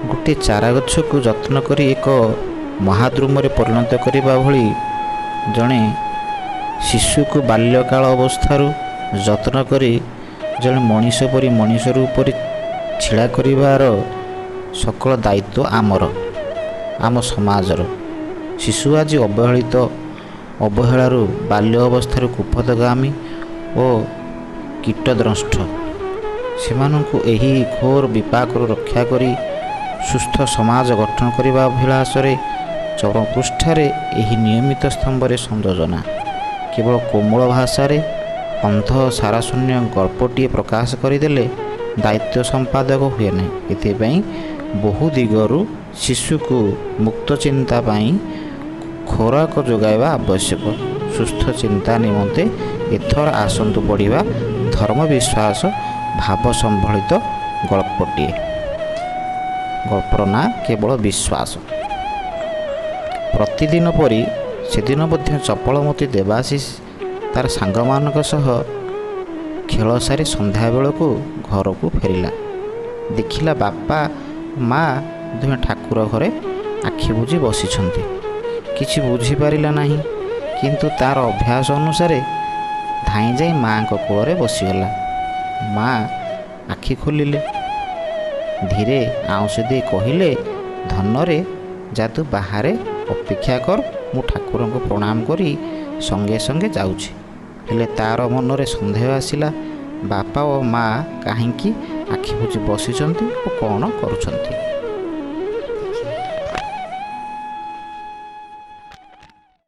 ଗୋଟିଏ ଚାରା ଗଛକୁ ଯତ୍ନ କରି ଏକ ମହାଦ୍ରୁମରେ ପରିଣତ କରିବା ଭଳି ଜଣେ ଶିଶୁକୁ ବାଲ୍ୟକାଳ ଅବସ୍ଥାରୁ ଯତ୍ନ କରି ଜଣେ ମଣିଷ ପରି ମଣିଷ ରୂପରେ ଛିଡ଼ା କରିବାର ସକଳ ଦାୟିତ୍ୱ ଆମର, ଆମ ସମାଜର। ଶିଶୁ ଆଜି ଅବହେଳାରୁ ବାଲ୍ୟ ଅବସ୍ଥାରୁ କୁପଥଗାମୀ ଓ କୀଟଦ୍ରଷ୍ଟ। ସେମାନଙ୍କୁ ଏହି ଘୋର ବିପାକରୁ ରକ୍ଷା କରି ସୁସ୍ଥ ସମାଜ ଗଠନ କରିବା ଅଭିଳାଷରେ ଚରମପୃଷ୍ଠରେ ଏହି ନିୟମିତ ସ୍ତମ୍ଭରେ ସଂଯୋଜନା। କେବଳ କୋମଳ ଭାଷାରେ ଅନ୍ଧ ସାରଶୂନ୍ୟ ଗଳ୍ପଟିଏ ପ୍ରକାଶ କରିଦେଲେ ଦାୟିତ୍ୱ ସମ୍ପାଦକ ହୁଏ ନାହିଁ। ଏଥିପାଇଁ ବହୁ ଦିଗରୁ ଶିଶୁକୁ ମୁକ୍ତ ଚିନ୍ତା ପାଇଁ ଖୋରାକ ଯୋଗାଇବା ଆବଶ୍ୟକ। ସୁସ୍ଥ ଚିନ୍ତା ନିମନ୍ତେ ଏଥର ଆସନ୍ତୁ ପଢ଼ିବା ଧର୍ମ ବିଶ୍ୱାସ ଭାବ ସମ୍ବଳିତ ଗଳ୍ପଟିଏ। ଗଳ୍ପର ନାଁ କେବଳ ବିଶ୍ୱାସ। ପ୍ରତିଦିନ ପରି ସେଦିନ ମଧ୍ୟ ଚପଳମତି ଦେବାଶିଷ ତାର ସାଙ୍ଗମାନଙ୍କ ସହ ଖେଳ ସାରି ସନ୍ଧ୍ୟାବେଳକୁ ଘରକୁ ଫେରିଲା। ଦେଖିଲା ବାପା ମା ଦୁହେଁ ଠାକୁର ଘରେ ଆଖି ବୁଜି ବସିଛନ୍ତି। କିଛି ବୁଝିପାରିଲା ନାହିଁ, କିନ୍ତୁ ତାର ଅଭ୍ୟାସ ଅନୁସାରେ ଧାଇଁ ଯାଇ ମାଆଙ୍କ କୋଳରେ ବସିଗଲା। ମା ଆଖି ଖୋଲିଲେ, ଧୀରେ ଆଉଁସି ଦେଇ କହିଲେ, ଧନରେ ଯା ତୁ ବାହାରେ ଅପେକ୍ଷା କର, ମୁଁ ଠାକୁରଙ୍କୁ ପ୍ରଣାମ କରି ସଙ୍ଗେ ସଙ୍ଗେ ଯାଉଛି। ହେଲେ ତାର ମନରେ ସନ୍ଦେହ ଆସିଲା, ବାପା ଓ ମା କାହିଁକି ଆଖି ବୁଜି ବସିଛନ୍ତି ଓ କ'ଣ କରୁଛନ୍ତି।